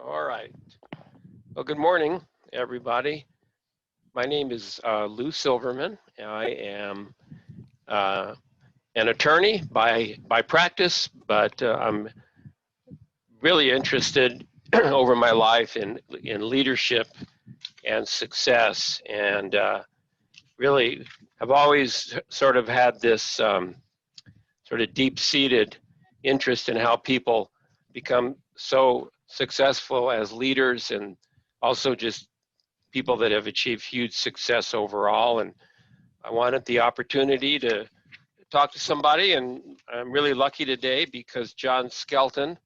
All right. Well, good morning, everybody. My name is Lou Silverman. I am an attorney by practice, but I'm really interested over my life in leadership and success, and really have always sort of had this sort of deep-seated interest in how people become so successful as leaders, and also just people that have achieved huge success overall. And I wanted the opportunity to talk to somebody, and I'm really lucky today because John Skelton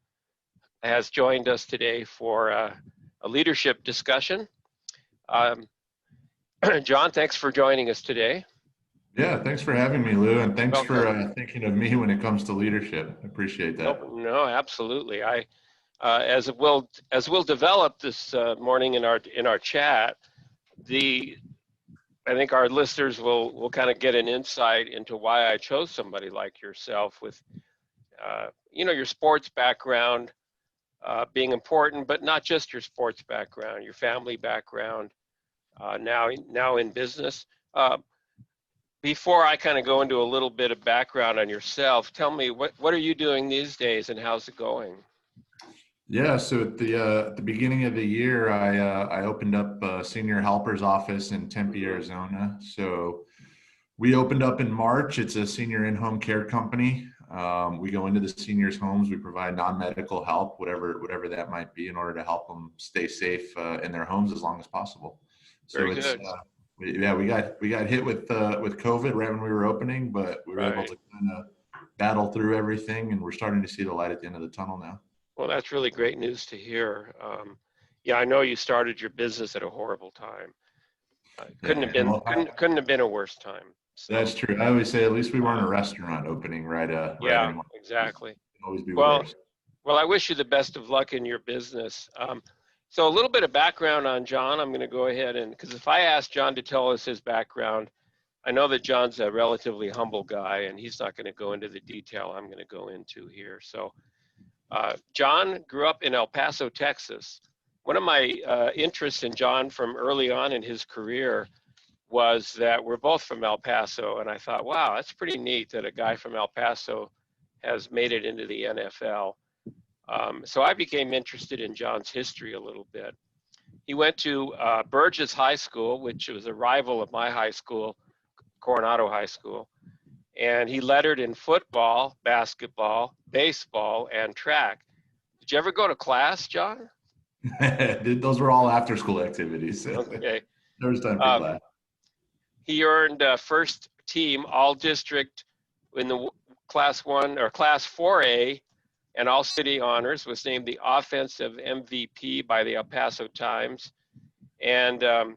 has joined us today for a leadership discussion. John, thanks for joining us today. Yeah, thanks for having me, Lou, and thanks for Welcome. thinking of me when it comes to leadership. I appreciate that. No, absolutely. As we'll develop this morning in our chat, I think our listeners will kind of get an insight into why I chose somebody like yourself with your sports background being important, but not just your sports background, your family background, now in business. Before I kind of go into a little bit of background on yourself, tell me what are you doing these days and how's it going? Yeah, so at the beginning of the year, I opened up a senior helper's office in Tempe, Arizona. So we opened up in March. It's a senior in-home care company. We go into the seniors' homes. We provide non-medical help, whatever that might be, in order to help them stay safe in their homes as long as possible. So Very it's good. we got hit with COVID right when we were opening, but we were able Right. to kind of battle through everything, and we're starting to see the light at the end of the tunnel now. Well, that's really great news to hear. Yeah, I know you started your business at a horrible time. Couldn't have Yeah, been well, couldn't have been a worse time. So that's true. I always say at least we weren't a um, restaurant opening right yeah, in March. It exactly. can always be Well, worse. well, I wish you the best of luck in your business. So a little bit of background on John. I'm going to go ahead and because if I ask John to tell us his background, I know that John's a relatively humble guy, and he's not going to go into the detail I'm going to go into here. So John grew up in El Paso, Texas. One of my interests in John from early on in his career was that we're both from El Paso, and I thought, wow, that's pretty neat that a guy from El Paso has made it into the NFL. So I became interested in John's history a little bit. He went to Burgess High School, which was a rival of my high school, Coronado High School, and he lettered in football, basketball, baseball, and track. Did you ever go to class, John? Those were all after school activities. Okay. There was time for Um, class. he earned first team all district in the class 1 or class 4A and all city honors, was named the offensive MVP by the El Paso Times. And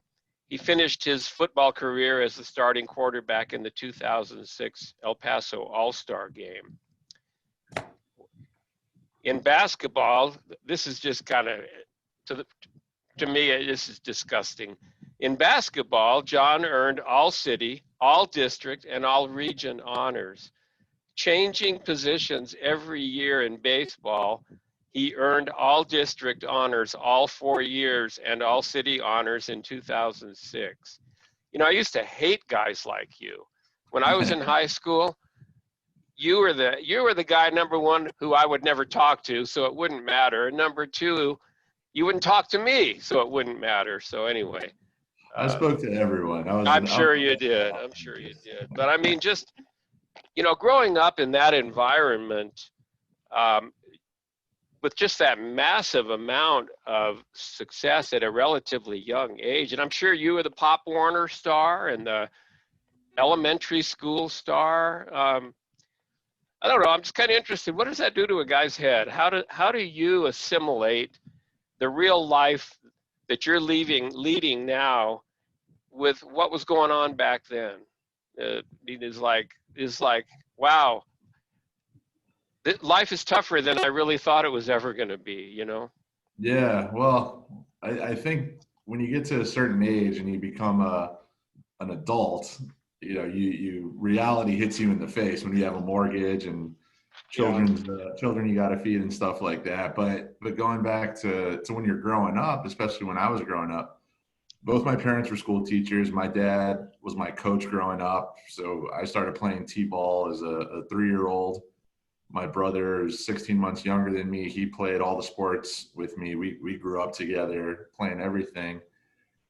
he finished his football career as the starting quarterback in the 2006 El Paso All-Star game. In basketball, this is just kind of, to me, this is disgusting. In basketball, John earned all city, all district, and all region honors. Changing positions every year in baseball, he earned all district honors all 4 years and all city honors in 2006. You know, I used to hate guys like you. When I was in high school, you were the guy, number one, who I would never talk to, so it wouldn't matter. And number two, you wouldn't talk to me, so it wouldn't matter. So anyway, I spoke to everyone. I'm sure you did. I'm sure you did. But I mean, just growing up in that environment, with just that massive amount of success at a relatively young age, and I'm sure you were the Pop Warner star and the elementary school star. I don't know. I'm just kind of interested. What does that do to a guy's head? How do you assimilate the real life that you're leading now with what was going on back then? It's like, wow, life is tougher than I really thought it was ever going to be. Yeah, well, I think when you get to a certain age and you become an adult, you reality hits you in the face when you have a mortgage and Yeah. Children you got to feed and stuff like that. But going back to when you're growing up, especially when I was growing up, both my parents were school teachers. My dad was my coach growing up, so I started playing t-ball as a 3-year-old. My brother is 16 months younger than me. He played all the sports with me. We grew up together playing everything.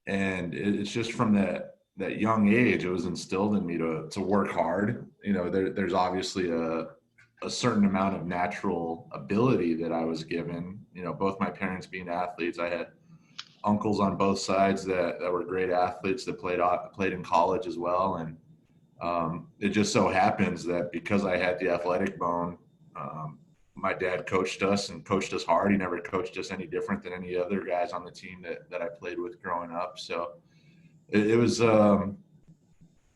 And it's just from that young age, it was instilled in me to work hard. There's obviously a certain amount of natural ability that I was given. Both my parents being athletes, I had uncles on both sides that were great athletes that played in college as well. And it just so happens that because I had the athletic bone, my dad coached us and coached us hard. He never coached us any different than any other guys on the team that I played with growing up. So it was,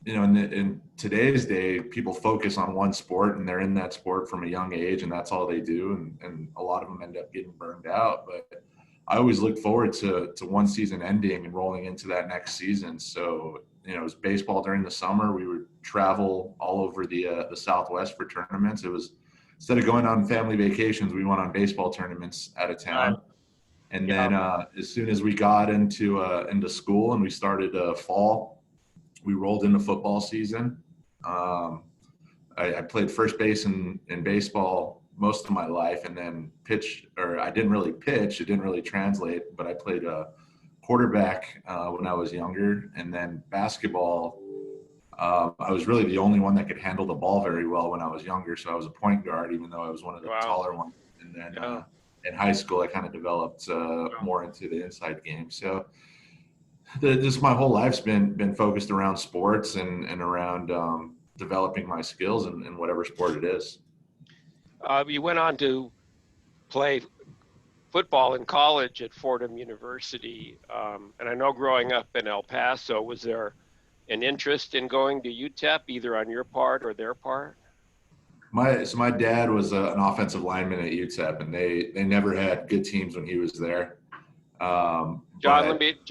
in today's day, people focus on one sport and they're in that sport from a young age and that's all they do. And a lot of them end up getting burned out. But I always look forward to one season ending and rolling into that next season. So, it was baseball during the summer. We would travel all over the Southwest for tournaments. It was, instead of going on family vacations, we went on baseball tournaments out of town. And then as soon as we got into school and we started fall, we rolled into football season. I played first base in baseball most of my life, and then I didn't really pitch. It didn't really translate, but I played quarterback when I was younger. And then basketball, I was really the only one that could handle the ball very well when I was younger. So I was a point guard, even though I was one of the taller ones. And then in high school, I kind of developed more into the inside game. So just my whole life's been focused around sports and around developing my skills in whatever sport it is. You went on to play football in college at Fordham University. And I know growing up in El Paso, was there an interest in going to UTEP, either on your part or their part? My dad was an offensive lineman at UTEP, and they never had good teams when he was there. John,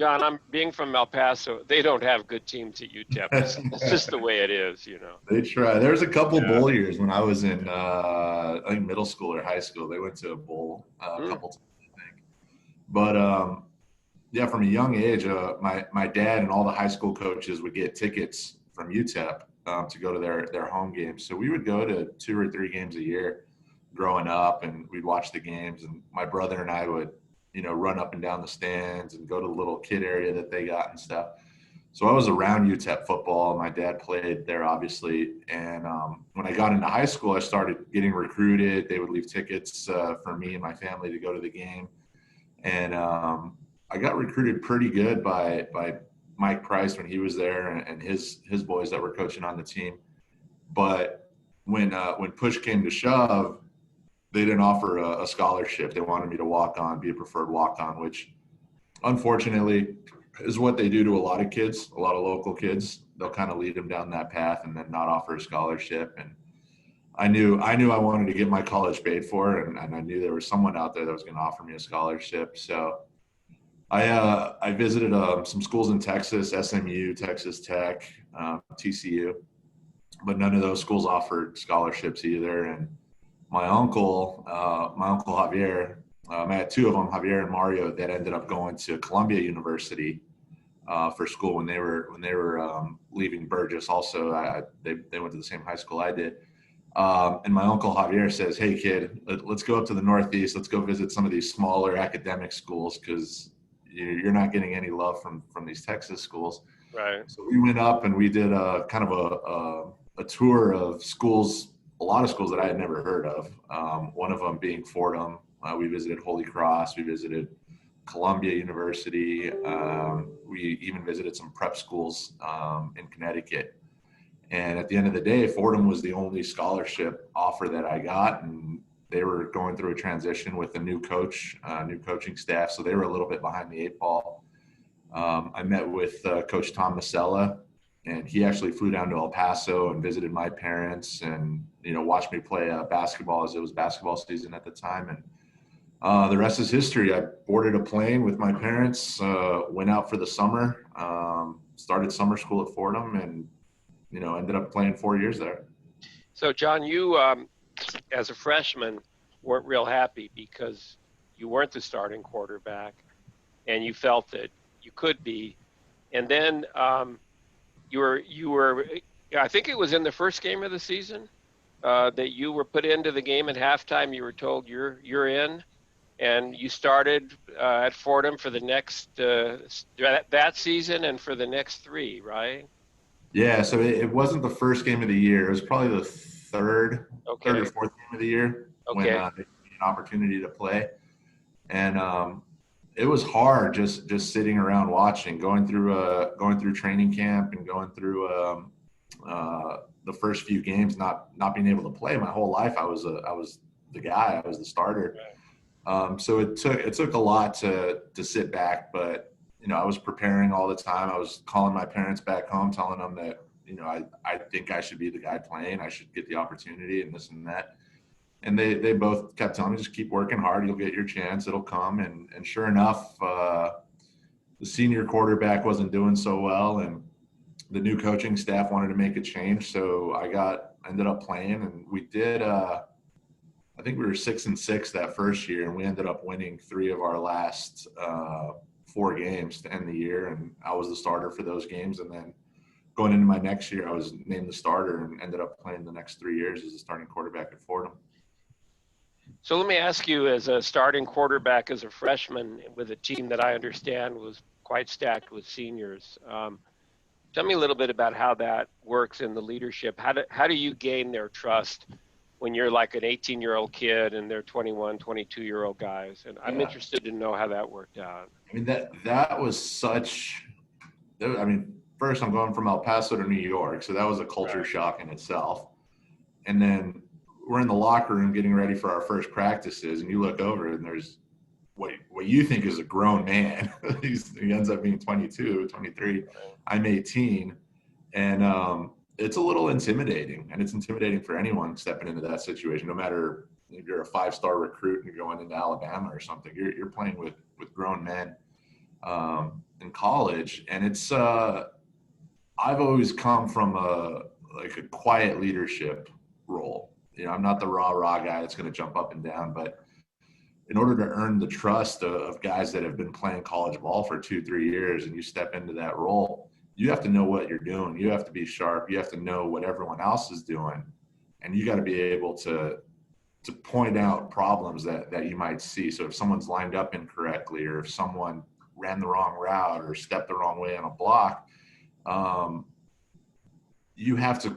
I'm being from El Paso. They don't have good teams at UTEP. It's just the way it is, They try. There was a couple bowl years when I was in, I think middle school or high school. They went to a bowl a couple times, I think. But from a young age, my dad and all the high school coaches would get tickets from UTEP to go to their home games. So we would go to 2 or 3 games a year growing up, and we'd watch the games. And my brother and I would, run up and down the stands and go to the little kid area that they got and stuff. So I was around UTEP football. My dad played there, obviously. And when I got into high school, I started getting recruited. They would leave tickets for me and my family to go to the game. And I got recruited pretty good by Mike Price when he was there and his boys that were coaching on the team. But when push came to shove, they didn't offer a scholarship. They wanted me to be a preferred walk-on, which unfortunately is what they do to a lot of kids, a lot of local kids. They'll kind of lead them down that path and then not offer a scholarship. And I knew I wanted to get my college paid for, and I knew there was someone out there that was going to offer me a scholarship. So I visited some schools in Texas, SMU, Texas Tech, TCU, but none of those schools offered scholarships either. And my uncle Javier, I had 2 of them, Javier and Mario, that ended up going to Columbia University for school when they were leaving Burgess. Also, they went to the same high school I did. And my uncle Javier says, "Hey kid, let's go up to the Northeast. Let's go visit some of these smaller academic schools because you're not getting any love from these Texas schools." Right. So we went up and we did a kind of a tour of schools, a lot of schools that I had never heard of. One of them being Fordham. We visited Holy Cross. We visited Columbia University. We even visited some prep schools in Connecticut. And at the end of the day, Fordham was the only scholarship offer that I got, and they were going through a transition with a new coach, new coaching staff, so they were a little bit behind the 8 ball. I met with Coach Tom Masella, and he actually flew down to El Paso and visited my parents and, watched me play basketball as it was basketball season at the time. And the rest is history. I boarded a plane with my parents, went out for the summer, started summer school at Fordham, and ended up playing 4 years there. So, John, you as a freshman, weren't real happy because you weren't the starting quarterback, and you felt that you could be. And then you were. I think it was in the first game of the season that you were put into the game at halftime. You were told you're in, and you started at Fordham for the next that season and for the next three, right? Yeah, so it wasn't the first game of the year. It was probably the third or Okay. fourth game of the year when Okay. they gave me an opportunity to play, and it was hard just sitting around watching, going through training camp and going through the first few games, not being able to play. My whole life, I was the guy, I was the starter. So it took a lot to sit back, but I was preparing all the time. I was calling my parents back home, telling them that I think I should be the guy playing. I should get the opportunity and this and that. And they both kept telling me, just keep working hard. You'll get your chance. It'll come. And sure enough, the senior quarterback wasn't doing so well, and the new coaching staff wanted to make a change. So I ended up playing, and we did. I think we were 6-6 that first year, and we ended up winning 3 of our last 4 games to end the year. And I was the starter for those games. And then going into my next year, I was named the starter and ended up playing the next 3 years as a starting quarterback at Fordham. So let me ask you, as a starting quarterback, as a freshman with a team that I understand was quite stacked with seniors, tell me a little bit about how that works in the leadership. How do you gain their trust when you're like an 18-year-old kid and they're 21, 22-year-old guys? And I'm interested to know how that worked out. I mean, that was such – I mean, first I'm going from El Paso to New York, so that was a culture shock in itself. And then we're in the locker room getting ready for our first practices, and you look over and there's what you think is a grown man. He ends up being 22, 23. I'm 18. And it's a little intimidating, and it's intimidating for anyone stepping into that situation, no matter if you're a 5-star recruit and you're going into Alabama or something. You're playing with grown men in college. And it's I've always come from a quiet leadership role. I'm not the rah guy that's going to jump up and down, but in order to earn the trust of guys that have been playing college ball for 2-3 years, and you step into that role, you have to know what you're doing. You have to be sharp. You have to know what everyone else is doing, and you got to be able to point out problems that you might see. So if someone's lined up incorrectly, or if someone ran the wrong route or stepped the wrong way on a block, you have to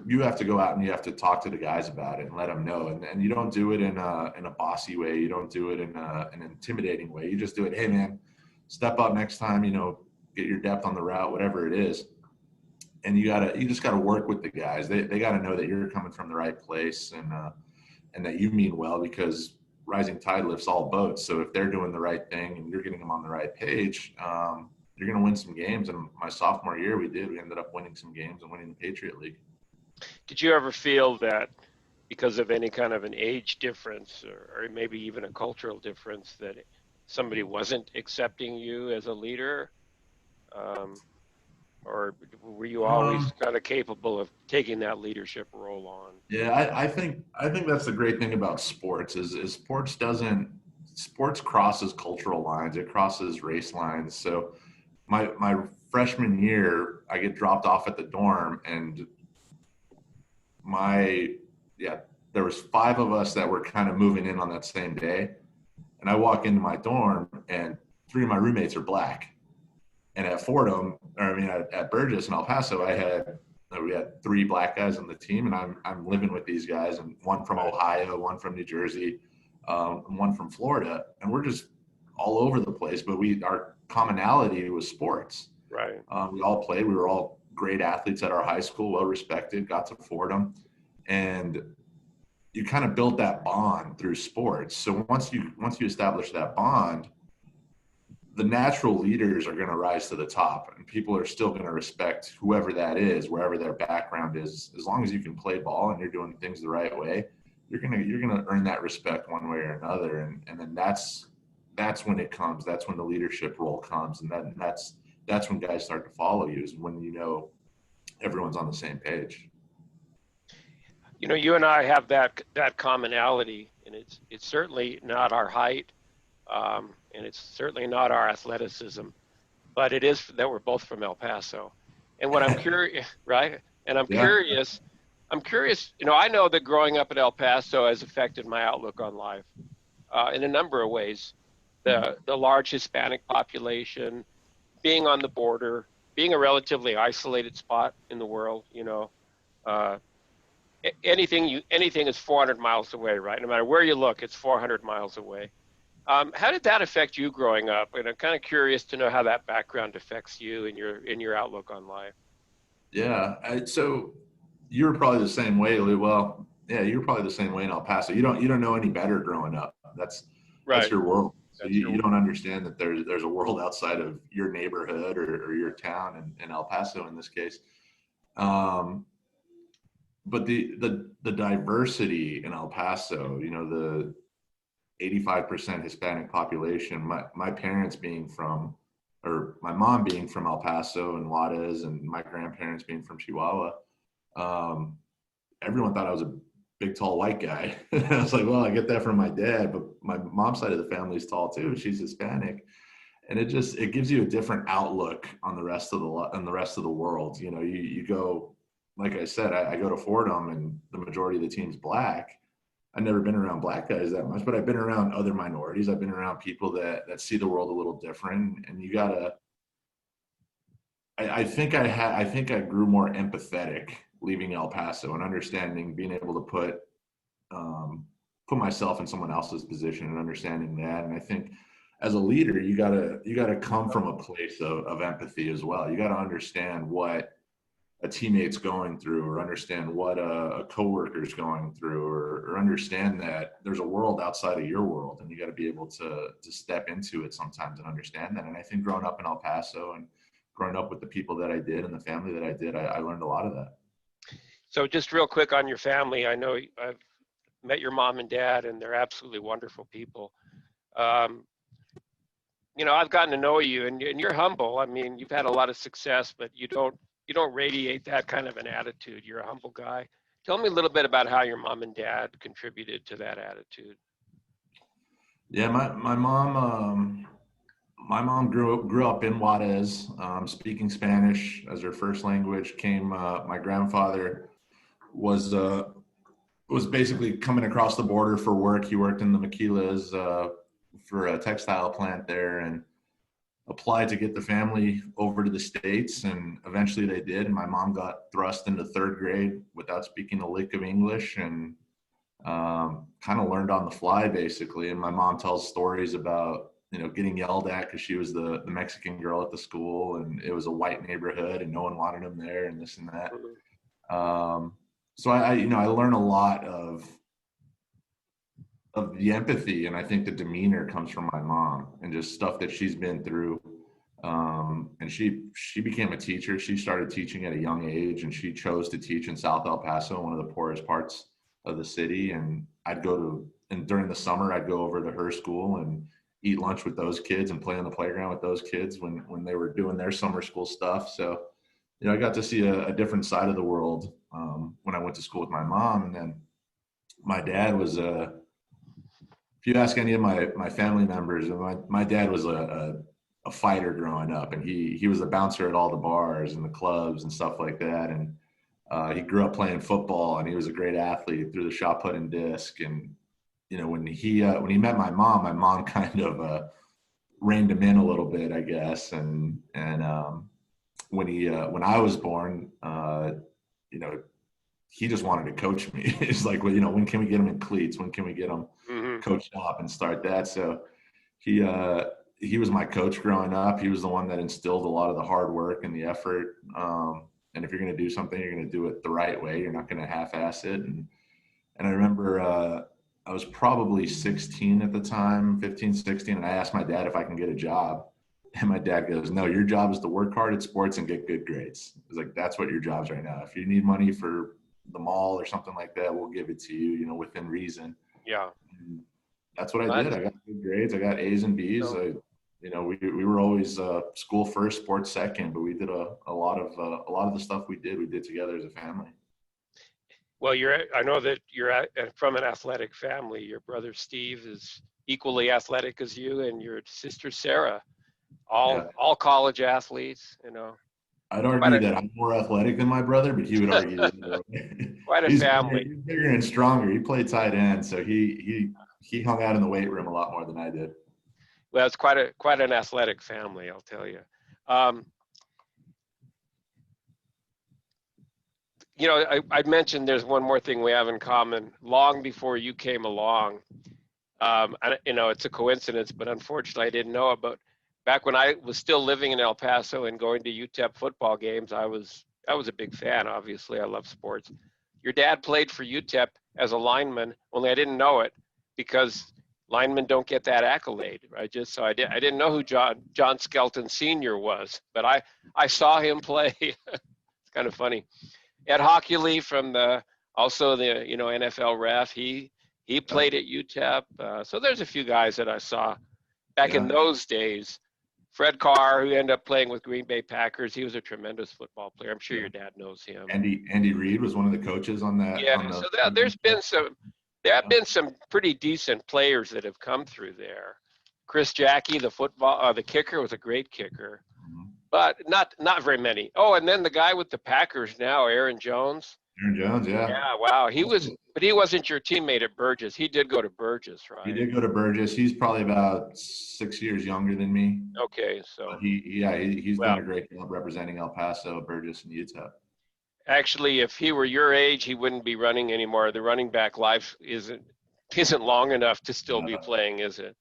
go out and you have to talk to the guys about it and let them know. And you don't do it in a bossy way. You don't do it in an intimidating way. You just do it, hey man, step up next time, get your depth on the route, whatever it is. And you just gotta work with the guys. They gotta know that you're coming from the right place, and that you mean well, because rising tide lifts all boats. So if they're doing the right thing and you're getting them on the right page, you're going to win some games. And my sophomore year, we ended up winning some games and winning the Patriot League. Did you ever feel that because of any kind of an age difference or maybe even a cultural difference that somebody wasn't accepting you as a leader? Or were you always kind of capable of taking that leadership role on? Yeah, I think that's the great thing about sports is sports crosses cultural lines. It crosses race lines. So my freshman year, I get dropped off at the dorm, and there was 5 of us that were kind of moving in on that same day. And I walk into my dorm, and 3 of my roommates are black. And at Fordham, at Burgess in El Paso, we had 3 black guys on the team, and I'm living with these guys, and one from Ohio, one from New Jersey, and one from Florida, and we're just all over the place. But our commonality was sports. Right. We all played. We were all great athletes at our high school, well respected. Got to Fordham, and you kind of build that bond through sports. So once you establish that bond, the natural leaders are going to rise to the top, and people are still going to respect whoever that is, wherever their background is. As long as you can play ball and you're doing things the right way, you're going to earn that respect one way or another. And then that's when it comes. That's when the leadership role comes, and that's when guys start to follow you, is when everyone's on the same page. You and I have that commonality, and it's certainly not our height, and it's certainly not our athleticism, but it is that we're both from El Paso. And what I'm curious, right? And Yeah. I'm curious. I know that growing up in El Paso has affected my outlook on life in a number of ways. The large Hispanic population, being on the border, being a relatively isolated spot in the world. Uh, anything is 400 miles away, right? No matter where you look, it's 400 miles away. How did that affect you growing up? And I'm kind of curious to know how that background affects you in your outlook on life. Yeah. So you were probably the same way, Lou. Well, yeah, you were probably the same way in El Paso. You don't know any better growing up. That's Right. your world. So That's you your don't understand that there's a world outside of your neighborhood or your town in El Paso in this case. Um, but the diversity in El Paso, the 85% Hispanic population, my parents being from, or my mom being from El Paso and Juarez, and my grandparents being from Chihuahua, um, everyone thought I was a big, tall white guy. I was like, well, I get that from my dad, but my mom's side of the family is tall too. She's Hispanic. And it gives you a different outlook on the rest of the world. You go, like I said, I go to Fordham and the majority of the team's black. I've never been around black guys that much, but I've been around other minorities. I've been around people that see the world a little different. And you gotta, I think I think I grew more empathetic leaving El Paso and understanding, being able to put myself in someone else's position and understanding that. And I think as a leader, you gotta come from a place of empathy as well. You gotta understand what a teammate's going through, or understand what a coworker's going through, or understand that there's a world outside of your world, and you got to be able to step into it sometimes and understand that. And I think growing up in El Paso and growing up with the people that I did and the family that I did, I learned a lot of that. So just real quick on your family, I know I've met your mom and dad, and they're absolutely wonderful people. Um, I've gotten to know you, and you're humble. I mean, you've had a lot of success, but you don't radiate that kind of an attitude. You're a humble guy. Tell me a little bit about how your mom and dad contributed to that attitude. Yeah, my mom grew up in Juarez, speaking Spanish as her first language. My grandfather was was basically coming across the border for work. He worked in the maquilas for a textile plant there, and applied to get the family over to the States, and eventually they did. And my mom got thrust into third grade without speaking a lick of English, and kind of learned on the fly basically. And my mom tells stories about, getting yelled at because she was the Mexican girl at the school, and it was a white neighborhood and no one wanted them there, and this and that. So I learn a lot of the empathy, and I think the demeanor comes from my mom and just stuff that she's been through. And she became a teacher. She started teaching at a young age, and she chose to teach in South El Paso, one of the poorest parts of the city. And during the summer, I'd go over to her school and eat lunch with those kids and play on the playground with those kids when they were doing their summer school stuff. So, I got to see a different side of the world when I went to school with my mom. And then my dad was if you ask any of my family members, my dad was a fighter growing up, and he was a bouncer at all the bars and the clubs and stuff like that. And he grew up playing football, and he was a great athlete, threw the shot put and disc. And when he met my mom kind of reined him in a little bit, I guess. And when I was born, he just wanted to coach me. He's like, well, when can we get him in cleats? When can we get him coached up and start that? So he was my coach growing up. He was the one that instilled a lot of the hard work and the effort. And if you're going to do something, you're going to do it the right way. You're not going to half-ass it. And I remember I was probably 16 at the time, 15, 16, and I asked my dad if I can get a job. And my dad goes, no, your job is to work hard at sports and get good grades. It's like, that's what your job's right now. If you need money for the mall or something like that, we'll give it to you, within reason. Yeah. And that's what I did. I got good grades. I got A's and B's. We were always school first, sports second, but we did a lot of the stuff we did together as a family. Well, I know that you're from an athletic family. Your brother Steve is equally athletic as you, and your sister Sarah, Yeah. all college athletes. I'd Quite argue a that I'm more athletic than my brother, but he would argue the other way. quite a family. He's bigger and stronger. He played tight end, so he hung out in the weight room a lot more than I did. Well, it's quite an athletic family, I'll tell you. Um, I mentioned there's one more thing we have in common. Long before you came along, it's a coincidence, but unfortunately I didn't know it. But back when I was still living in El Paso and going to UTEP football games, I was a big fan. Obviously, I love sports. Your dad played for UTEP as a lineman, only I didn't know it because linemen don't get that accolade. I didn't know who John Skelton Sr. was, but I saw him play. It's kind of funny. Ed Hockley from also the NFL ref. He played at UTEP. So there's a few guys that I saw back in those days. Fred Carr, who ended up playing with Green Bay Packers, he was a tremendous football player. I'm sure your dad knows him. Andy Reid was one of the coaches on that. Yeah, so there have been some pretty decent players that have come through there. Chris Jackie, the kicker, was a great kicker, but not very many. Oh, and then the guy with the Packers now, Aaron Jones. Aaron Jones, yeah. Yeah, wow. But he wasn't your teammate at Burgess. He did go to Burgess, right? He did go to Burgess. He's probably about 6 years younger than me. Okay, so but he's done a great job representing El Paso, Burgess, and UTEP. Actually, if he were your age, he wouldn't be running anymore. The running back life isn't long enough to still be playing, is it?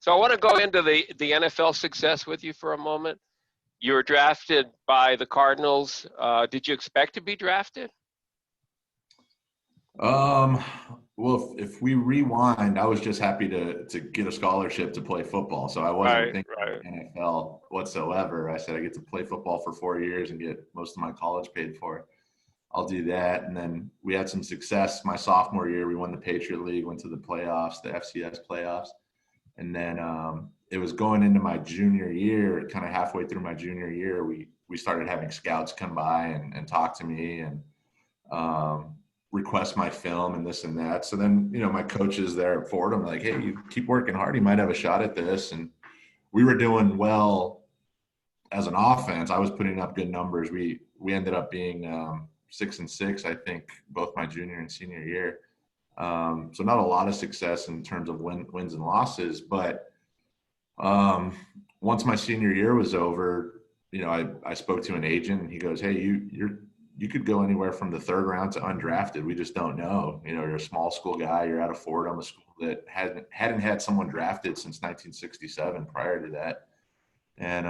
So I want to go into the NFL success with you for a moment. You were drafted by the Cardinals. Did you expect to be drafted? Well, if we rewind, I was just happy to get a scholarship to play football. So I wasn't thinking NFL whatsoever. I said I get to play football for 4 years and get most of my college paid for. I'll do that. And then we had some success my sophomore year. We won the Patriot League, went to the playoffs, the FCS playoffs. And then it was going into my junior year, kind of halfway through my junior year, we started having scouts come by and talk to me and request my film and this and that. So then, my coaches there at Fordham were like, hey, you keep working hard, you might have a shot at this. And we were doing well as an offense. I was putting up good numbers. We ended up being 6-6, I think, both my junior and senior year. So not a lot of success in terms of wins and losses, but once my senior year was over, I spoke to an agent and he goes, hey, you could go anywhere from the third round to undrafted. We just don't know. You're a small school guy. You're out of Fordham, a school that hadn't had someone drafted since 1967 prior to that. And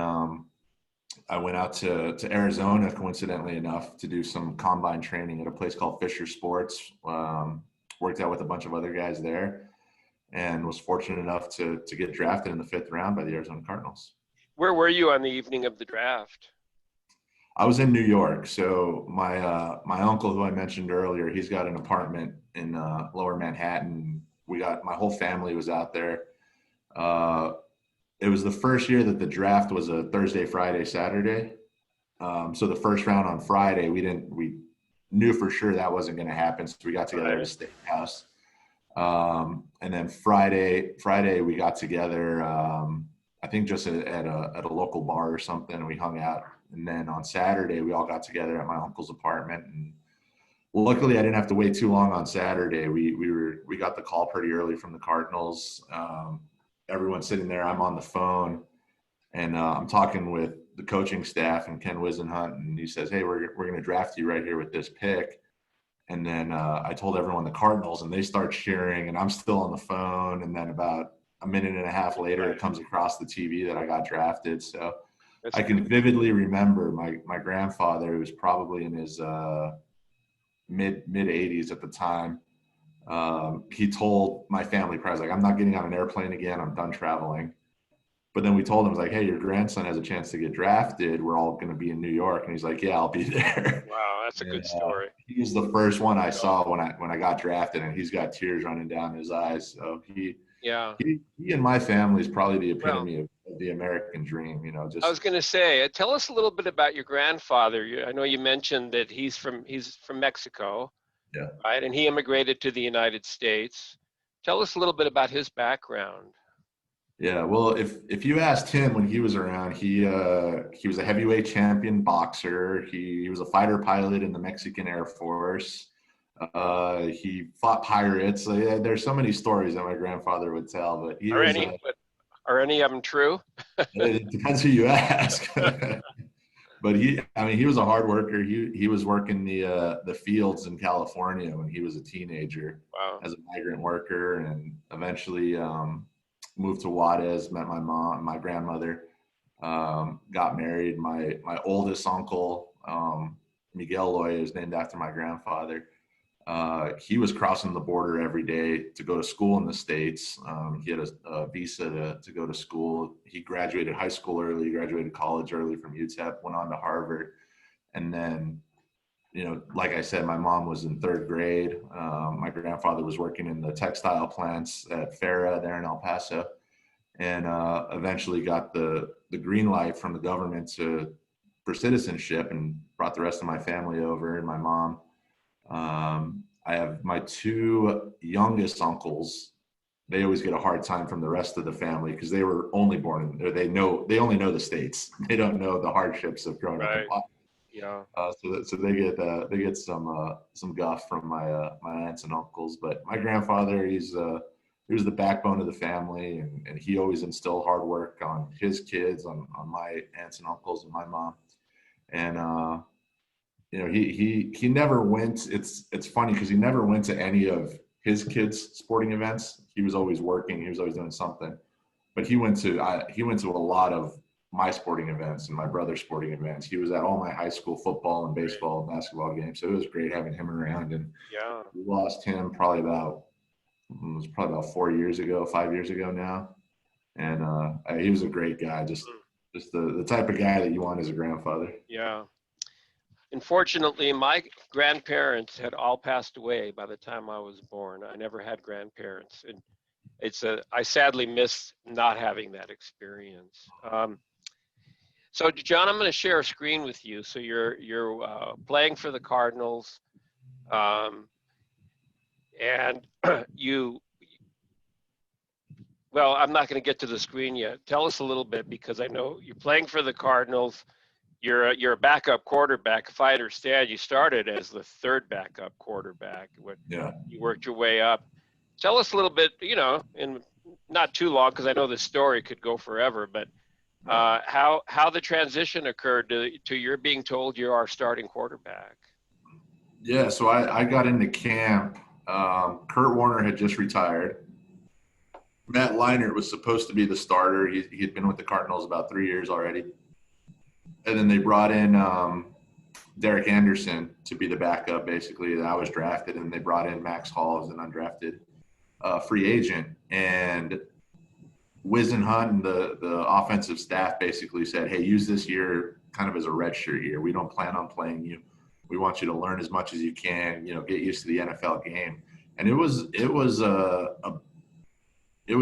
I went out to Arizona, coincidentally enough, to do some combine training at a place called Fisher Sports. Worked out with a bunch of other guys there and was fortunate enough to get drafted in the 5th round by the Arizona Cardinals. Where were you on the evening of the draft? I was in New York. So my uncle, who I mentioned earlier, he's got an apartment in Lower Manhattan. My whole family was out there. It was the first year that the draft was a Thursday, Friday, Saturday. So the first round on Friday, we knew for sure that wasn't going to happen. So we got together at a steakhouse. And then Friday we got together, I think just at a local bar or something, and we hung out. And then on Saturday, we all got together at my uncle's apartment. And luckily, I didn't have to wait too long on Saturday. We got the call pretty early from the Cardinals. Everyone's sitting there. I'm on the phone, and I'm talking with the coaching staff and Ken Wisenhunt, and he says, hey, we're going to draft you right here with this pick. And then I told everyone the Cardinals, and they start cheering, and I'm still on the phone. And then about a minute and a half later, it comes across the TV that I got drafted. So I can vividly remember my grandfather, who was probably in his mid 80s at the time. He told my family, like, I'm not getting on an airplane again. I'm done traveling. But then we told him, like, hey, your grandson has a chance to get drafted. We're all going to be in New York. And he's like, yeah, I'll be there. Wow, that's a good story. He was the first one I saw when I got drafted, and he's got tears running down his eyes. So he and my family is probably the epitome of the American dream, just. I was going to say, tell us a little bit about your grandfather. I know you mentioned that he's from Mexico, Yeah. right? And he immigrated to the United States. Tell us a little bit about his background. Yeah, well, if you asked him when he was around, he was a heavyweight champion boxer. He was a fighter pilot in the Mexican Air Force. He fought pirates. Yeah, there's so many stories that my grandfather would tell, but he Are was. any of them true? It depends who you ask. But he was a hard worker. He was working the fields in California when he was a teenager. Wow. As a migrant worker, and eventually moved to Juarez, met my mom, my grandmother, got married. My oldest uncle, Miguel Loya, is named after my grandfather. He was crossing the border every day to go to school in the States. He had a visa to go to school. He graduated high school early, graduated college early from UTEP, went on to Harvard. And then, like I said, my mom was in third grade. My grandfather was working in the textile plants at Farah there in El Paso, and eventually got the green light from the government for citizenship, and brought the rest of my family over and my mom. I have my two youngest uncles. They always get a hard time from the rest of the family because they were only born in, they only know the States. They don't know the hardships of growing up in Boston. Yeah. So they get some guff from my aunts and uncles. But my grandfather, he was the backbone of the family, and he always instilled hard work on his kids, on my aunts and uncles and my mom. And he never went. It's funny because he never went to any of his kids' sporting events. He was always working. He was always doing something. But he went to a lot of my sporting events and my brother's sporting events. He was at all my high school football and baseball and basketball games. So it was great having him around. And Yeah. we lost him probably about 5 years ago now. And he was a great guy, just the type of guy that you want as a grandfather. Yeah. Unfortunately, my grandparents had all passed away by the time I was born. I never had grandparents, and I sadly miss not having that experience. So, John, I'm going to share a screen with you. So you're playing for the Cardinals, and well, I'm not going to get to the screen yet. Tell us a little bit, because I know you're playing for the Cardinals. You're a backup quarterback. If I understand, you started as the third backup quarterback. Yeah. You worked your way up. Tell us a little bit, in not too long, because I know this story could go forever, but how the transition occurred to your being told you're our starting quarterback. Yeah, so I got into camp. Kurt Warner had just retired. Matt Leinart was supposed to be the starter. He had been with the Cardinals about 3 years already. And then they brought in Derek Anderson to be the backup, basically. And I was drafted, and they brought in Max Hall as an undrafted free agent. And Wisenhunt and the offensive staff basically said, hey, use this year kind of as a redshirt year. We don't plan on playing you. We want you to learn as much as you can, get used to the NFL game. And it was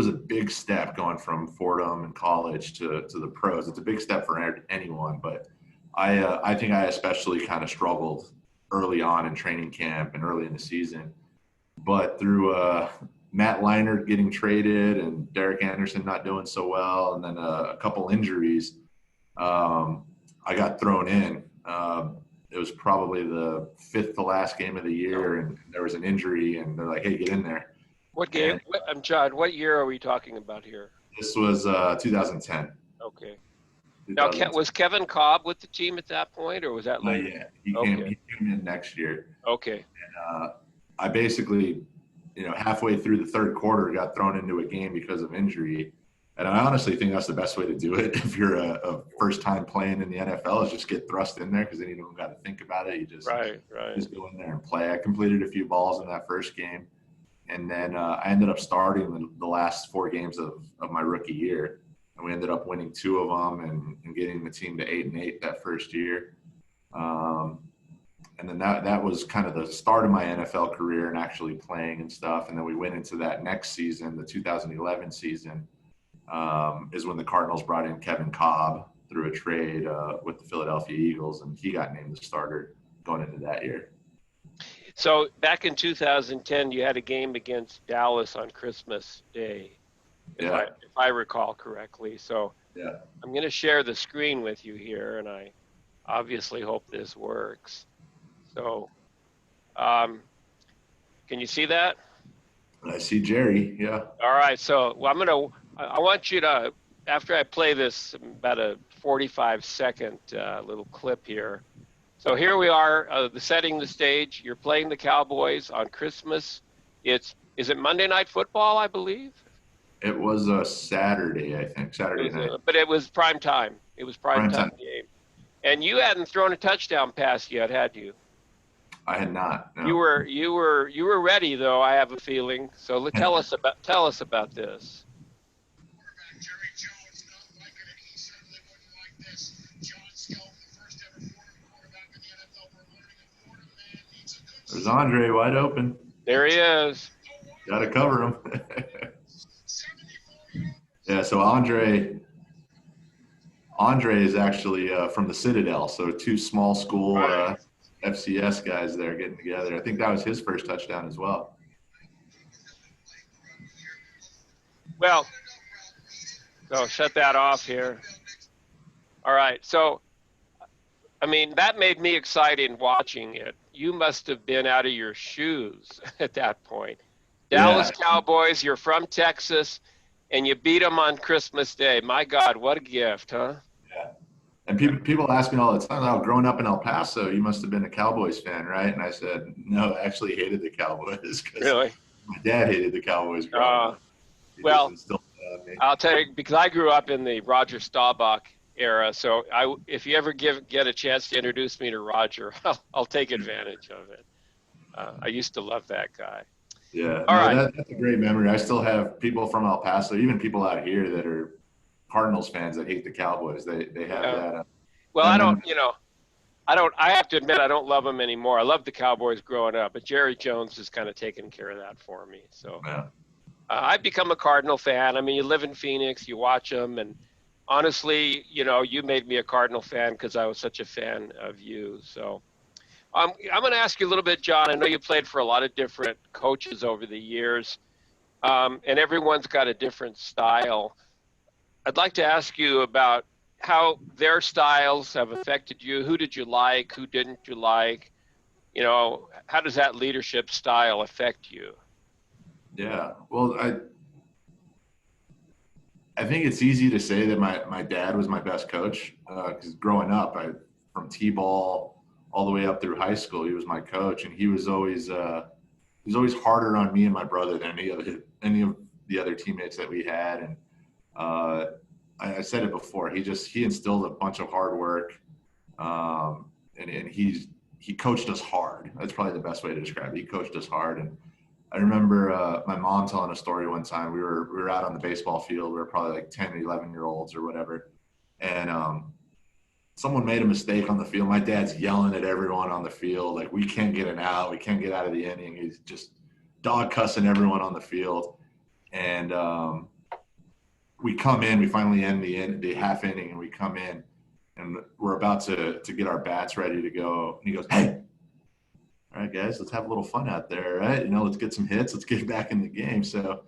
a big step going from Fordham and college to the pros. It's a big step for anyone, but I think I especially kind of struggled early on in training camp and early in the season. But through Matt Leinart getting traded and Derek Anderson not doing so well, and then a couple injuries, I got thrown in. It was probably the fifth to last game of the year, and there was an injury, and they're like, hey, get in there. What game? John, what year are we talking about here? This was 2010. Okay. Now, was Kevin Cobb with the team at that point, or was that later? Yeah, he came in next year. Okay. And I basically, halfway through the third quarter, got thrown into a game because of injury. And I honestly think that's the best way to do it if you're a first time playing in the NFL, is just get thrust in there, because then you don't got to think about it. You just just go in there and play. I completed a few balls in that first game. And then I ended up starting the last 4 games of my rookie year. And we ended up winning 2 of them and getting the team to 8-8 that first year. And then that was kind of the start of my NFL career and actually playing and stuff. And then we went into that next season, the 2011 season. is when the Cardinals brought in Kevin Cobb through a trade with the Philadelphia Eagles, and he got named the starter going into that year. So back in 2010, you had a game against Dallas on Christmas Day, if I recall correctly. So yeah. I'm going to share the screen with you here, and I obviously hope this works. So can you see that? I see Jerry, yeah. All right, so I want you to, after I play this, about a 45-second little clip here. So here we are, setting the stage. You're playing the Cowboys on Christmas. Is it Monday Night Football, I believe? It was a Saturday, I think, Saturday night. But it was prime time. It was prime time game. And you hadn't thrown a touchdown pass yet, had you? I had not. No. You were ready, though. I have a feeling. So tell us about this. Jerry Jones, not liking it. He certainly wouldn't like this. John Skelton, the first ever Fordham quarterback in the NFL. We're learning a Fordham man needs a good. There's Andre wide open. There he is. Got to cover him. Yeah, so Andre is actually from the Citadel, so two small school FCS guys there getting together. I think that was his first touchdown as well. Well, so shut that off here. All right, so, I mean, that made me excited watching it. You must have been out of your shoes at that point. Dallas Cowboys, you're from Texas, and you beat them on Christmas Day. My God, what a gift, huh? Yeah. And people ask me all the time, oh, growing up in El Paso, you must have been a Cowboys fan, right? And I said, no, I actually hated the Cowboys. Really? My dad hated the Cowboys growing up. Well, I'll tell you, because I grew up in the Roger Staubach era, so if you ever get a chance to introduce me to Roger, I'll take advantage of it. I used to love that guy. Yeah, all right. That's a great memory. I still have people from El Paso, even people out here that are Cardinals fans that hate the Cowboys. They have that. Well, I have to admit I don't love them anymore. I loved the Cowboys growing up, but Jerry Jones has kind of taken care of that for me. So I've become a Cardinal fan. I mean, you live in Phoenix, you watch them, and honestly, you made me a Cardinal fan because I was such a fan of you. So I'm going to ask you a little bit, John. I know you played for a lot of different coaches over the years, and everyone's got a different style. I'd like to ask you about how their styles have affected you. Who did you like? Who didn't you like? How does that leadership style affect you? Yeah, well, I think it's easy to say that my dad was my best coach because growing up, from T-ball all the way up through high school, he was my coach, and he was always harder on me and my brother than any of the other teammates that we had. And I said it before, he instilled a bunch of hard work, and he coached us hard. That's probably the best way to describe it. He coached us hard. And I remember my mom telling a story one time. We were out on the baseball field. We were probably like 10, 11-year-olds or whatever. And someone made a mistake on the field. My dad's yelling at everyone on the field, like, we can't get an out. We can't get out of the inning. He's just dog cussing everyone on the field. And we come in, we finally end the half inning, and we come in, and we're about to get our bats ready to go. And he goes, hey, all right, guys, let's have a little fun out there, right? Let's get some hits. Let's get back in the game. So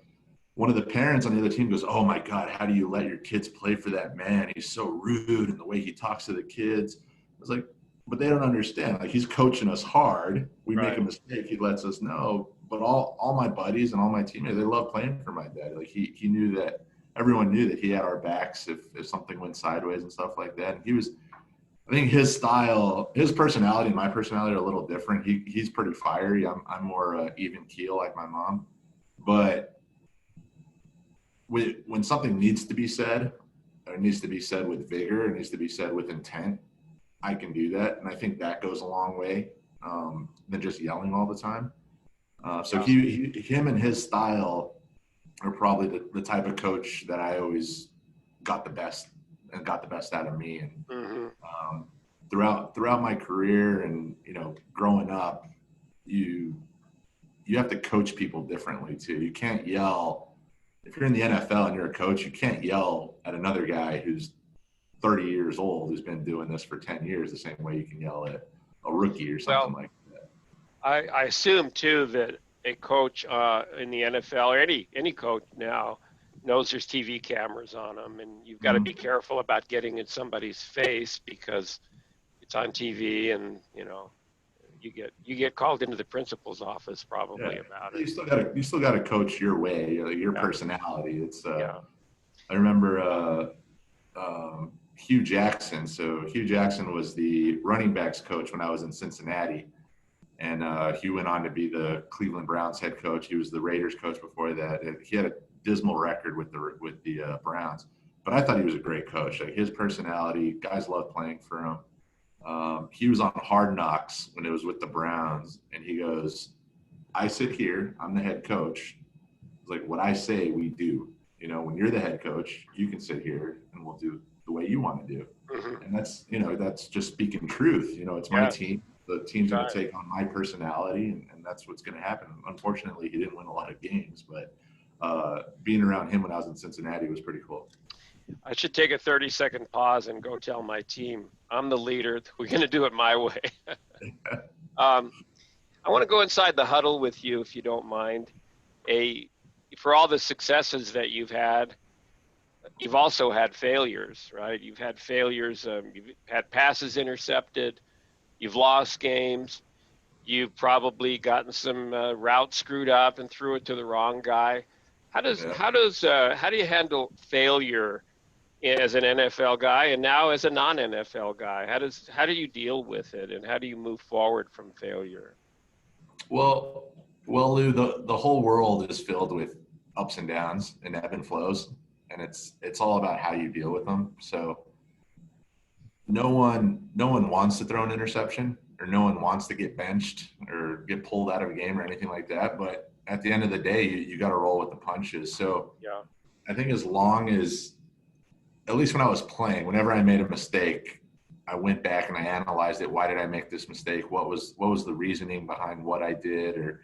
one of the parents on the other team goes, oh, my God, how do you let your kids play for that man? He's so rude, and the way he talks to the kids. I was like, but they don't understand. Like, he's coaching us hard. We make a mistake, he lets us know. But all my buddies and all my teammates, they love playing for my dad. Like, he knew that everyone knew that he had our backs if something went sideways and stuff like that. And I think his style, his personality and my personality are a little different. He's pretty fiery. I'm more even keel like my mom. But when something needs to be said, it needs to be said with vigor, it needs to be said with intent, I can do that. And I think that goes a long way than just yelling all the time. So him and his style are probably the type of coach that I always got the best out of me. And throughout my career and growing up, you have to coach people differently too. You can't yell if you're in the NFL and you're a coach, you can't yell at another guy who's 30 years old who's been doing this for 10 years the same way you can yell at a rookie or something like that. I assume too that a coach in the NFL or any coach now knows there's TV cameras on them, and you've got to be careful about getting in somebody's face because it's on TV, and you get called into the principal's office probably about it. You still got to coach your way, your personality. It's I remember Hugh Jackson. So Hugh Jackson was the running backs coach when I was in Cincinnati, and he went on to be the Cleveland Browns head coach. He was the Raiders coach before that. And he had a dismal record with the Browns, but I thought he was a great coach. Like, his personality, guys loved playing for him. He was on Hard Knocks when it was with the Browns, and he goes, "I sit here, I'm the head coach. It's like, what I say, we do. When you're the head coach, you can sit here and we'll do the way you want to do." And that's just speaking truth. It's my team. The team's going to take on my personality, and that's what's going to happen. Unfortunately, he didn't win a lot of games, but being around him when I was in Cincinnati was pretty cool. I should take a 30-second pause and go tell my team, I'm the leader. We're going to do it my way. I want to go inside the huddle with you, if you don't mind. For all the successes that you've had, you've also had failures, right? You've had failures. You've had passes intercepted. You've lost games. You've probably gotten some routes screwed up and threw it to the wrong guy. How do you handle failure as an NFL guy and now as a non-NFL guy? How do you deal with it, and how do you move forward from failure? Well, Lou, the whole world is filled with ups and downs and ebb and flows, and it's all about how you deal with them. So no one wants to throw an interception, or no one wants to get benched or get pulled out of a game or anything like that. But at the end of the day, you got to roll with the punches. So I think as long as, at least when I was playing, whenever I made a mistake, I went back and I analyzed it. Why did I make this mistake? What was the reasoning behind what I did, or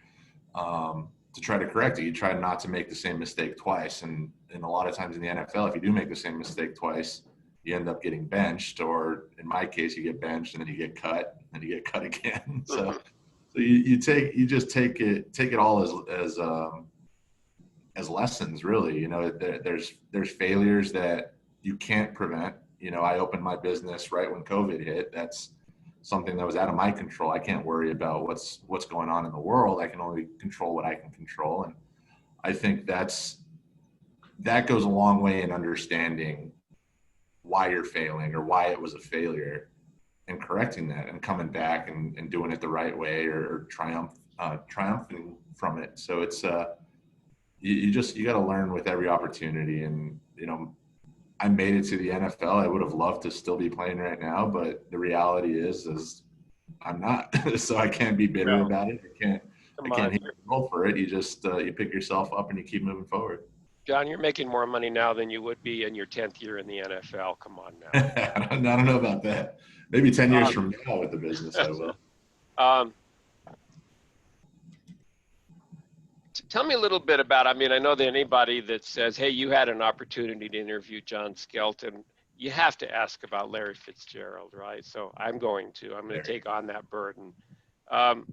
to try to correct it? You try not to make the same mistake twice. And a lot of times in the NFL, if you do make the same mistake twice, you end up getting benched, or in my case, you get benched and then you get cut and you get cut again. So you just take it all as lessons, really. There's failures that you can't prevent. I opened my business right when COVID hit. That's something that was out of my control. I can't worry about what's going on in the world. I can only control what I can control. And I think that goes a long way in understanding why you're failing or why it was a failure, and correcting that and coming back and doing it the right way, or triumphing from it. So it's you got to learn with every opportunity. And I made it to the NFL. I would have loved to still be playing right now, but the reality is I'm not. So I can't be bitter about it. I can't hit the goal for it. You just you pick yourself up and you keep moving forward. John, you're making more money now than you would be in your 10th year in the NFL. Come on now. I don't know about that. Maybe 10 years from now with the business, I will. Tell me a little bit about, I know that anybody that says, hey, you had an opportunity to interview John Skelton, you have to ask about Larry Fitzgerald, right? So I'm going to take on that burden. I'm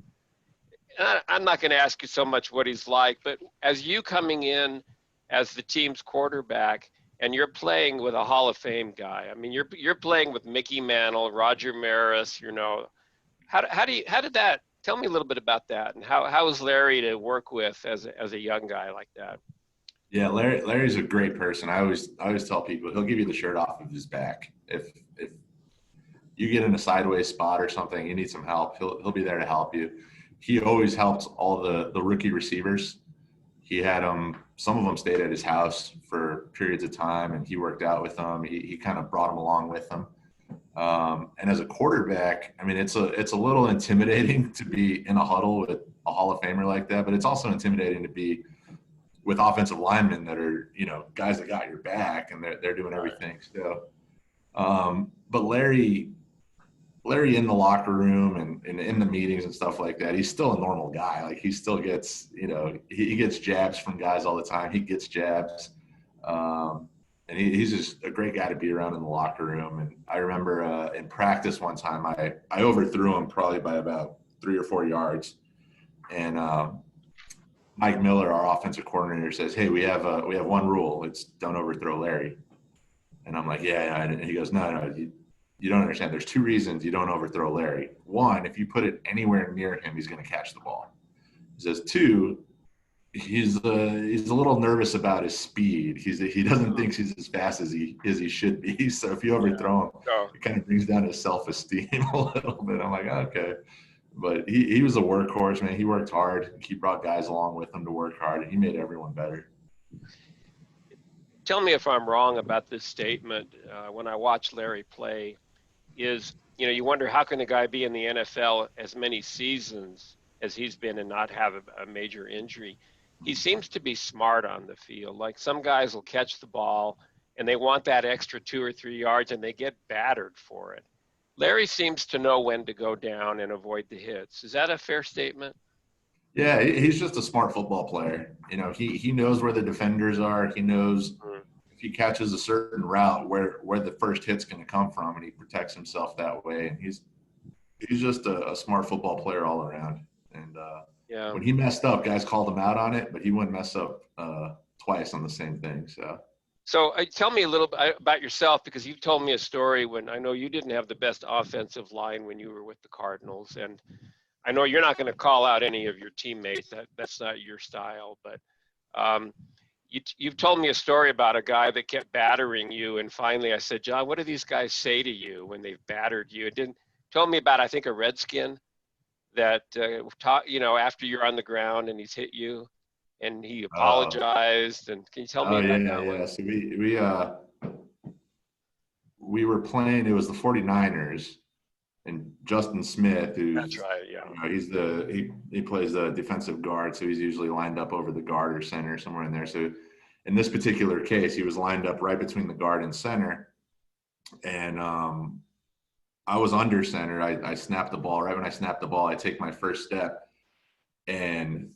not going to ask you so much what he's like, but as you coming in as the team's quarterback, and you're playing with a Hall of Fame guy. You're playing with Mickey Mantle, Roger Maris. How did that? Tell me a little bit about that, and how was Larry to work with as a young guy like that? Yeah, Larry's a great person. I always tell people he'll give you the shirt off of his back. If you get in a sideways spot or something, you need some help, he'll be there to help you. He always helps all the rookie receivers. He had some of them stayed at his house for periods of time, and he worked out with them. He kind of brought them along with him. And as a quarterback, it's a little intimidating to be in a huddle with a Hall of Famer like that, but it's also intimidating to be with offensive linemen that are, guys that got your back, and they're doing everything still. But Larry Larry in the locker room and in the meetings and stuff like that, he's still a normal guy. Like he still gets, he gets jabs from guys all the time. He gets jabs. And he's just a great guy to be around in the locker room. And I remember in practice one time, I overthrew him probably by about 3 or 4 yards. And Mike Miller, our offensive coordinator, says, "Hey, we have one rule. It's don't overthrow Larry." And I'm like, "Yeah." And he goes, "No, you don't understand. There's 2 reasons you don't overthrow Larry. One, if you put it anywhere near him, he's going to catch the ball." He says, 2, he's a little nervous about his speed. He doesn't think he's as fast as he should be. So if you overthrow him, it kind of brings down his self-esteem a little bit. I'm like, okay. But he was a workhorse, man. He worked hard. He brought guys along with him to work hard, and he made everyone better. Tell me if I'm wrong about this statement. When I watch Larry play, you wonder how can a guy be in the NFL as many seasons as he's been and not have a major injury. He seems to be smart on the field. Like some guys will catch the ball and they want that extra 2 or 3 yards and they get battered for it. Larry seems to know when to go down and avoid the hits. Is that a fair statement? Yeah, he's just a smart football player. He knows where the defenders are. He knows if he catches a certain route where the first hit's going to come from, and he protects himself that way. And he's just a smart football player all around. And when he messed up, guys called him out on it, but he wouldn't mess up twice on the same thing. So tell me a little bit about yourself, because you've told me a story when I know you didn't have the best offensive line when you were with the Cardinals. And I know you're not going to call out any of your teammates. That's not your style. But you've told me a story about a guy that kept battering you. And finally I said, "John, what do these guys say to you when they've battered you?" It told me about, I think, a Redskin that after you're on the ground and he's hit you and he apologized. And can you tell me about that one? So we were playing, it was the 49ers, and Justin Smith, that's right, yeah. He plays the defensive guard, so he's usually lined up over the guard or center somewhere in there. So in this particular case, he was lined up right between the guard and center, and I was under center. I snapped the ball. Right when I snapped the ball, I take my first step, and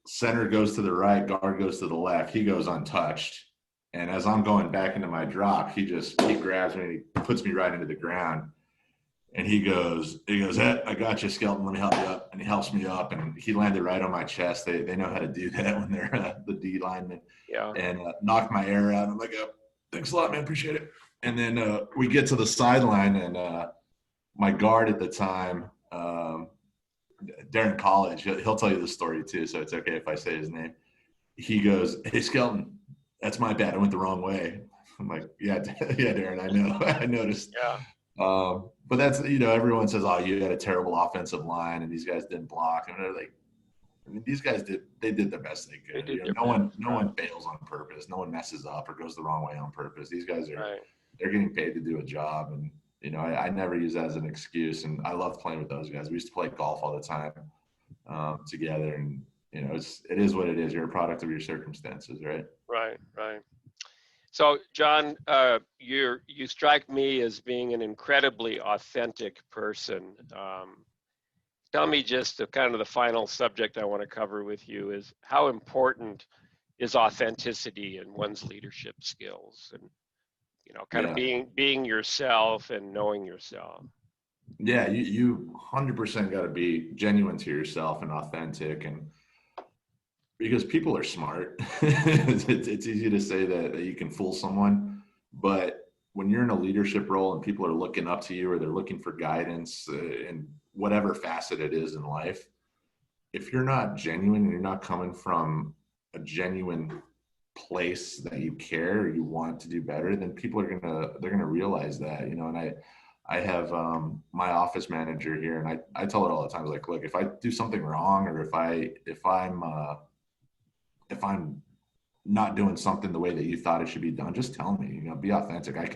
center goes to the right, guard goes to the left. He goes untouched. And as I'm going back into my drop, he grabs me and he puts me right into the ground. And he goes, "Hey, I got you, Skelton. Let me help you up." And he helps me up, and he landed right on my chest. They know how to do that when they're the D linemen. Yeah. And knocked my air out. I'm like, "Oh, thanks a lot, man. Appreciate it." And then we get to the sideline, and my guard at the time, Darren College, he'll tell you the story too, so it's okay if I say his name. He goes, "Hey, Skelton, that's my bad. I went the wrong way." I'm like, yeah, Darren, I know. I noticed. Yeah. But that's, everyone says, "Oh, you got a terrible offensive line and these guys didn't block." And they're like, these guys did the best they could. No one fails on purpose. No one messes up or goes the wrong way on purpose. These guys they're getting paid to do a job. And, I never use that as an excuse. And I love playing with those guys. We used to play golf all the time together. And, it is what it is. You're a product of your circumstances, right? Right. So, John, you strike me as being an incredibly authentic person. Tell me just the final subject I want to cover with you is how important is authenticity in one's leadership skills, and being yourself and knowing yourself. Yeah, you 100% got to be genuine to yourself and authentic, and because people are smart. It's easy to say that you can fool someone, but when you're in a leadership role and people are looking up to you or they're looking for guidance in whatever facet it is in life, if you're not genuine and you're not coming from a genuine place that you care or you want to do better, then people are they're gonna realize that, and I have my office manager here, and I tell her all the time, like, look, if I do something wrong or if I'm not doing something the way that you thought it should be done, just tell me, be authentic. I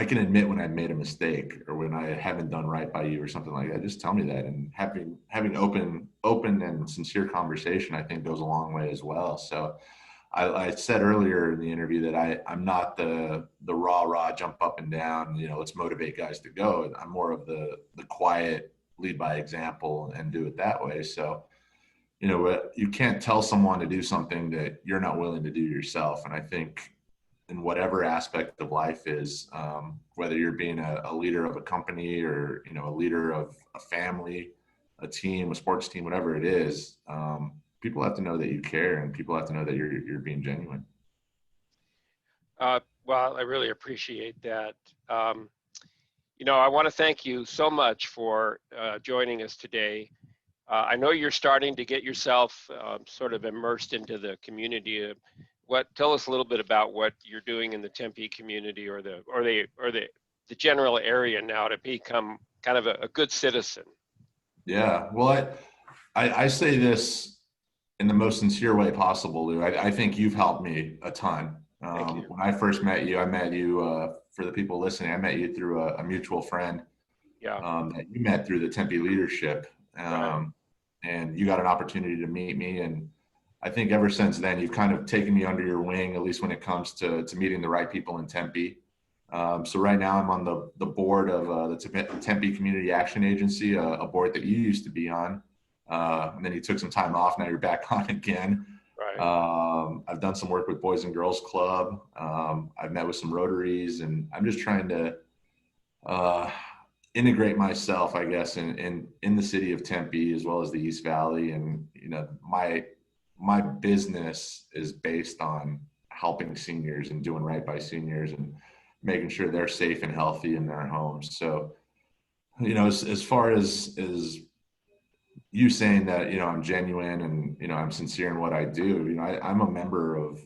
can admit when I made a mistake or when I haven't done right by you or something like that. Just tell me that. And having open and sincere conversation, I think, goes a long way as well. So I said earlier in the interview that I'm not the rah jump up and down, let's motivate guys to go. I'm more of the quiet lead by example and do it that way. So, you can't tell someone to do something that you're not willing to do yourself. And I think in whatever aspect of life is, whether you're being a leader of a company or, a leader of a family, a team, a sports team, whatever it is, people have to know that you care, and people have to know that you're being genuine. Well, I really appreciate that. I want to thank you so much for joining us today. I know you're starting to get yourself sort of immersed into the community. Tell us a little bit about what you're doing in the Tempe community or the general area now to become kind of a good citizen. Yeah, well, I say this in the most sincere way possible, Lou. I think you've helped me a ton. Thank you. When I first met you, for the people listening, I met you through a mutual friend. Yeah. That you met through the Tempe leadership. Right. And you got an opportunity to meet me. And I think ever since then, you've kind of taken me under your wing, at least when it comes to meeting the right people in Tempe. So right now I'm on the board of the Tempe Community Action Agency, a board that you used to be on. And then you took some time off. Now you're back on again. Right. I've done some work with Boys and Girls Club. I've met with some Rotaries, and I'm just trying to integrate myself, I guess, in the city of Tempe as well as the East Valley. And my business is based on helping seniors and doing right by seniors and making sure they're safe and healthy in their homes. So, as far as you saying that, I'm genuine and, I'm sincere in what I do, I'm a member of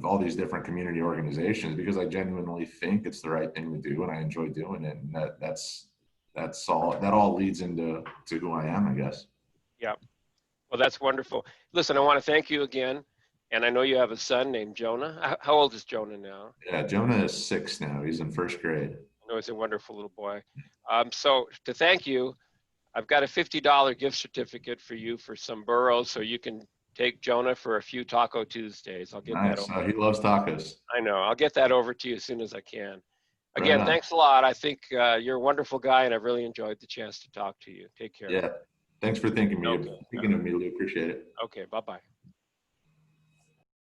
all these different community organizations because I genuinely think it's the right thing to do and I enjoy doing it. And that all leads into who I am, I guess. Yeah. Well, that's wonderful. Listen, I want to thank you again. And I know you have a son named Jonah. How old is Jonah now? Yeah, Jonah is 6 now. He's in first grade. I know he's a wonderful little boy. So to thank you, I've got a $50 gift certificate for you for some burros so you can take Jonah for a few Taco Tuesdays. I'll get that over. He loves tacos. I know. I'll get that over to you as soon as I can. Right Again, on. thanks a lot. I think you're a wonderful guy, and I've really enjoyed the chance to talk to you. Take care. Yeah. Thanks for thinking of me, Okay. Lou. Appreciate it. Okay. Bye-bye.